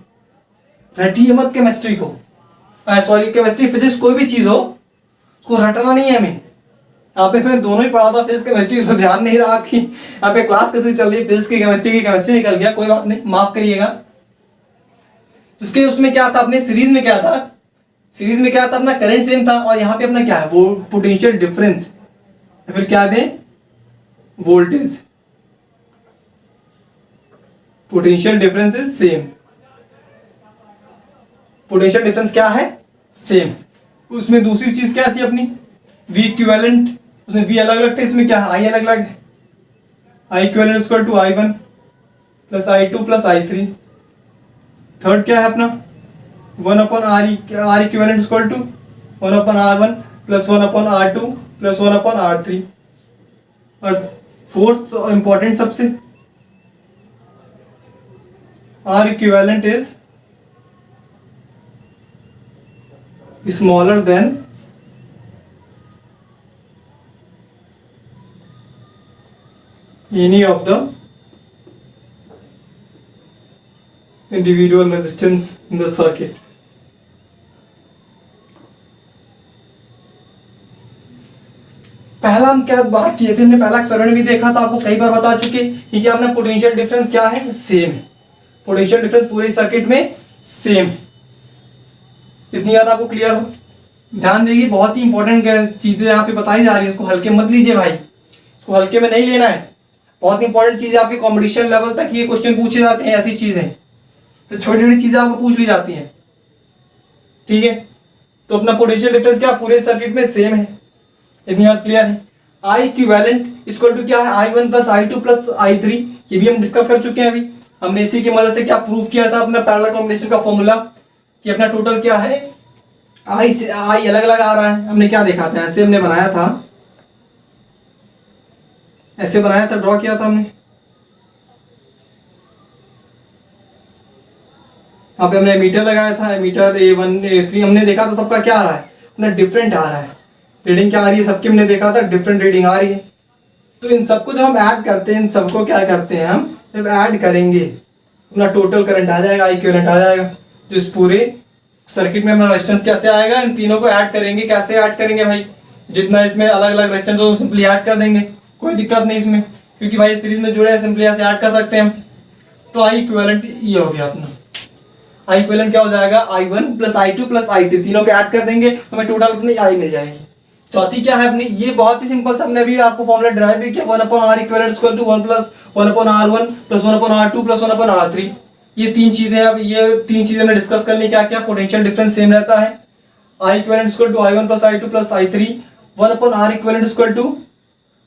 रटिए मत केमिस्ट्री को, सॉरी केमिस्ट्री फिजिक्स कोई भी चीज हो उसको रटना नहीं है हमें। यहाँ पे मैं दोनों ही पढ़ा था, फिजिक्स केमिस्ट्री, तो ध्यान नहीं रहा आपकी, यहाँ पे क्लास कैसे चल रही है, फिजिक्स की केमिस्ट्री निकल गया, कोई बात नहीं, माफ करिएगा। उसके उसमें क्या था, अपने सीरीज में क्या था, सीरीज में क्या था, अपना करंट सेम था, और यहाँ पे अपना क्या है, वो पोटेंशियल डिफरेंस, फिर क्या दें, voltage, potential difference is same, potential difference क्या है, सेम। उसमें दूसरी चीज क्या थी अपनी, वी इक्विवेलेंट, उसमें वी अलग अलग थे, इसमें क्या है, आई अलग अलग है, I equivalent equal to I1 plus I2 plus I3। Third क्या है अपना, 1/R equivalent equal to 1/R1 plus 1/R2 plus 1/R3। और फोर्थ इंपॉर्टेंट सबसे, R equivalent is smaller than any of the individual resistance in the circuit। पहला हम क्या बात किए थे, हमने पहला एक्सपेरिमेंट भी देखा था, आपको कई बार बता चुके कि क्या अपना पोटेंशियल डिफरेंस क्या है, सेम है, पोटेंशियल डिफरेंस पूरे सर्किट में सेम है। इतनी बात आपको क्लियर हो, ध्यान देगी, बहुत ही इंपॉर्टेंट चीजें यहाँ पे बताई जा रही है, इसको हल्के मत लीजिए भाई, इसको हल्के में नहीं लेना है, बहुत इंपॉर्टेंट चीजें आपके कॉम्पिटिशन लेवल तक ये क्वेश्चन पूछे जाते हैं, ऐसी चीजें तो छोटी छोटी चीजें आपको पूछ ली जाती हैं, ठीक है। तो अपना पोटेंशियल डिफरेंस क्या पूरे सर्किट में सेम है, इतनी बात क्लियर है। आई इक्विवेलेंट इक्वल टू क्या है, I1 plus I2 plus I3, ये भी हम डिस्कस कर चुके हैं अभी, हमने इसी की मदद से क्या प्रूव किया था, अपना पैरेलल कॉम्बिनेशन का फॉर्मूला, कि अपना टोटल क्या है, आई से आई अलग अलग आ रहा है। हमने क्या देखा था, ऐसे हमने बनाया था, ऐसे बनाया था, ड्रॉ किया था हमने, यहाँ पे हमने मीटर लगाया था, मीटर A1 A3, हमने देखा था सबका क्या आ रहा है, अपना डिफरेंट आ रहा है, रीडिंग क्या आ रही है सबकी, हमने देखा था डिफरेंट रीडिंग आ रही है। तो इन सबको जब हम ऐड करते हैं, इन सबको क्या करते हैं हम, जब ऐड करेंगे अपना टोटल करंट आ जाएगा, आई करंट आ जाएगा, जो इस पूरे सर्किट में अपना रेजिस्टेंस कैसे आएगा, इन तीनों को ऐड करेंगे। कैसे ऐड करेंगे भाई, जितना इसमें अलग अलग रेजिस्टेंस हो सिंपली ऐड कर देंगे, कोई दिक्कत नहीं इसमें, क्योंकि भाई सीरीज में जुड़े हैं, सिंपली ऐसे ऐड कर सकते हैं हम। तो आई इक्विवेलेंट ये हो गया अपना, आई इक्विवेलेंट क्या हो जाएगा, I1 plus I2 plus I3, तीनों को ऐड कर देंगे तो हमें टोटल अपनी आई मिल जाएगी। चौथी क्या है अपनी, ये बहुत ही सिंपल सा, हमने अभी आपको फॉर्मूला ड्राइव भी किया, 1/R equivalent equal to 1 plus 1/R1 plus 1/R2 plus 1/R3। ये तीन चीजें, अब ये तीन चीजें हमने डिस्कस कर ली, क्या क्या, पोटेंशियल डिफरेंस सेम रहता है, I equivalent equal to I1 plus I2 plus I3, 1/R equivalent equal to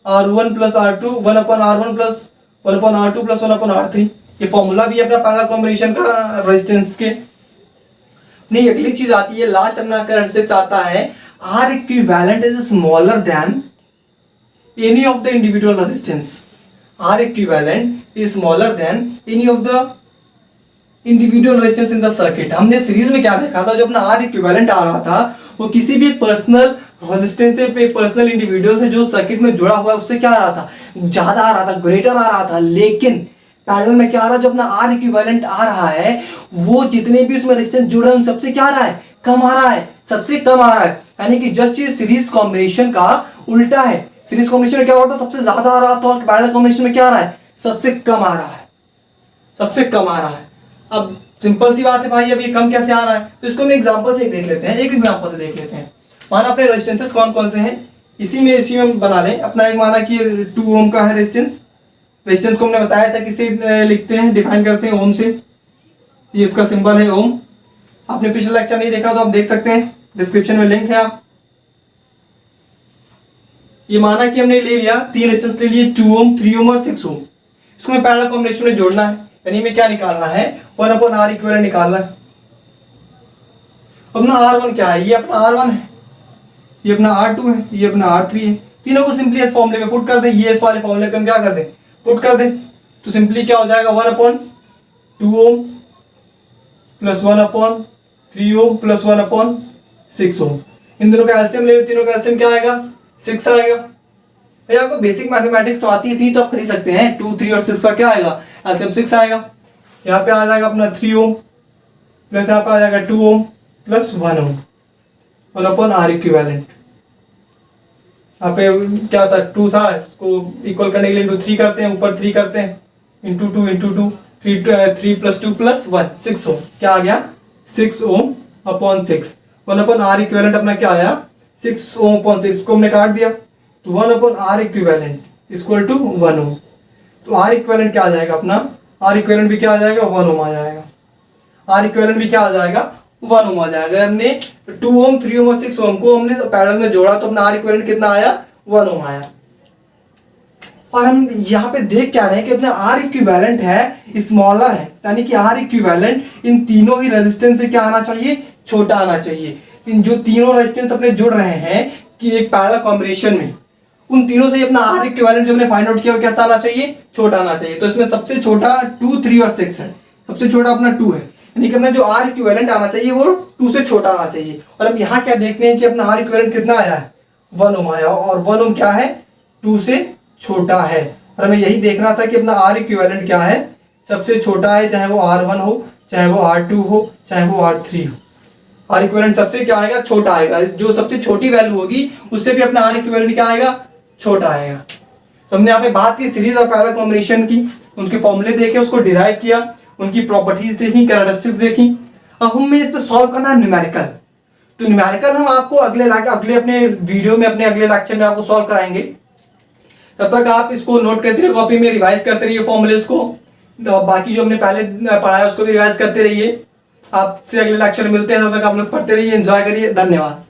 R1 plus R2, 1/R1 plus 1/R2 plus 1/R3। ये फॉर्मूला भी है अपना पैरेलल कॉम्बिनेशन का रेजिस्टेंस के। नहीं, अगली चीज आती है, लास्ट अपना कैरेक्टरिस्टिक्स आता है, R equivalent is smaller than any of the individual resistance। R equivalent is smaller than any of the individual resistance in the circuit. हमने सीरीज में क्या देखा था, जो अपना आर इक्विवेलेंट आ रहा था वो किसी भी पर्सनल रेजिस्टेंस से, पर्सनल इंडिविजुअल से जो सर्किट में जुड़ा हुआ है उससे क्या आ रहा था, ज्यादा आ रहा था, ग्रेटर आ रहा था। लेकिन पैरेलल में क्या आ रहा है, जो अपना आर इक्विवेलेंट आ रहा है वो जितने भी उसमें रेजिस्टेंस जुड़ रहे हैं उन सबसे क्या आ रहा है, कम आ रहा है, सबसे कम आ रहा है। यानी कि जस्ट ये सीरीज कॉम्बिनेशन का उल्टा है। सीरीज कॉम्बिनेशन में क्या होता है, सबसे ज्यादा आ रहा था, और पैरेलल कॉम्बिनेशन में क्या आ रहा है, सबसे कम आ रहा है, सबसे कम आ रहा है। अब सिंपल सी बात है भाई, अब ये कम कैसे आ रहा है, तो इसको हम एग्जांपल से देख लेते हैं, एक एग्जांपल से देख लेते हैं। माना अपने रेजिस्टेंसेस कौन कौन से हैं, इसी में बना लें अपना। एक माना कि 2 ओम का है रेजिस्टेंस। रेजिस्टेंस को हमने बताया था किसे लिखते हैं, डिफाइन करते हैं ओम से। ये इसका सिंबल है ओम। आपने पिछला लेक्चर नहीं देखा तो आप देख सकते हैं, डिस्क्रिप्शन में लिंक है। आप ये माना कि हमने ले लिया 3 रेजिस्टेंस ले लिए, 2 ओम, 3 ओम और 6 ओम। इसको हमें पैरेलल कॉम्बिनेशन में जोड़ना है, यानी में क्या निकालना है, 1/R इक्विवेलेंट निकालना है। अपना R1 क्या है, ये अपना R1 है, ये अपना R2 है, ये अपना R3 है। तीनों को सिंपली इस फॉर्मूले में पुट कर दें, ये इस वाले फॉर्मूले पे हम क्या कर दें, पुट कर दें। तो सिंपली क्या हो जाएगा, 1/2 ओम प्लस 1/3 ओम प्लस 1/6 ओम। इन दोनों का एलसीएम ले लो, तीनों का एलसीएम क्या आएगा, 6 आएगा। भाई आपको बेसिक मैथमेटिक्स तो आती थी तो आप कर ही सकते हैं। 2, 3 और 6 का क्या आएगा, एलसीएम 6 आएगा। यहाँ पे आ जाएगा अपना 3 ओम प्लस यहाँ पे आ जाएगा 2 ओम प्लस 1 ओम, 1/R इक्विवेलेंट। यहाँ पे क्या था, 2 था, इसको इक्वल करने के लिए इंटू 3 करते हैं, ऊपर 3 करते हैं, इंटू 2 इंटू 2, 3 प्लस 2 प्लस 1, 6 ओम। क्या आ गया, 6 ओम अपॉन 6। 1/R इक्विवेलेंट अपना क्या आया, 6 ओम अपॉन 6 को हमने काट दिया, तो 1/R इक्विवेलेंट इक्वल टू 1 ओम। तो R इक्विवेलेंट क्या आ जाएगा अपना, R इक्विवेलेंट भी क्या आ जाएगा, 1 ओम आ जाएगा। R इक्विवेलेंट भी क्या आ जाएगा, 1 ओम आ जाएगा। हमने 2 ओम, 3 ओम और 6 ओम को हमने पैरेलल में जोड़ा तो अपना R इक्विवेलेंट कितना आया, 1 ओम आया। और हम यहाँ पे देख क्या रहे हैं कि अपना R इक्विवेलेंट है स्मॉलर है, यानी कि R इक्विवेलेंट इन तीनों ही रेजिस्टेंस से क्या आना चाहिए, छोटा आना चाहिए। इन जो तीनों रेजिस्टेंस अपने जुड़ रहे हैं कि एक पैरेलल कॉम्बिनेशन में, उन तीनों से अपना R इक्विवेलेंट जो हमने फाइंड आउट किया वो कैसा आना चाहिए, छोटा आना चाहिए। तो इसमें सबसे छोटा 2, 3 और 6 है, सबसे छोटा अपना 2 है, यानी कि अपना जो R इक्विवेलेंट आना चाहिए वो 2 से छोटा आना चाहिए। और हम यहाँ क्या देखते हैं कि अपना R इक्विवेलेंट कितना आया है, 1 ओम आया, और 1 ओम क्या है, 2 से छोटा है। और हमें यही देखना था कि अपना R इक्विवेलेंट क्या है, सबसे छोटा है, चाहे वो R1 हो, चाहे वो R2 हो, चाहे वो R3 हो। R इक्विवेलेंट सबसे क्या आएगा, छोटा आएगा। जो सबसे छोटी वैल्यू होगी उससे भी अपना R इक्विवेलेंट क्या आएगा, छोटा आएगा। तो हमने यहाँ पे बात की सीरीज और पैरेलल कॉम्बिनेशन की, उनके फॉर्मूले देखे, उसको डिराइव किया, उनकी प्रॉपर्टीज देखी, कैरेक्टरिस्टिक्स देखी। अब हमें इस पर सॉल्व करना है न्यूमेरिकल। तो न्यूमेरिकल हम आपको अगले अपने वीडियो में, अपने अगले लेक्चर में आपको सॉल्व कराएंगे। तब तक आप इसको नोट करते रहिए, कॉपी में रिवाइज करते रहिए फॉर्मूलेस को। बाकी जो हमने पहले पढ़ा है उसको भी रिवाइज करते रहिए। आपसे अगले लेक्चर में मिलते हैं, तब तक आप लोग पढ़ते रहिए, एंजॉय करिए। धन्यवाद।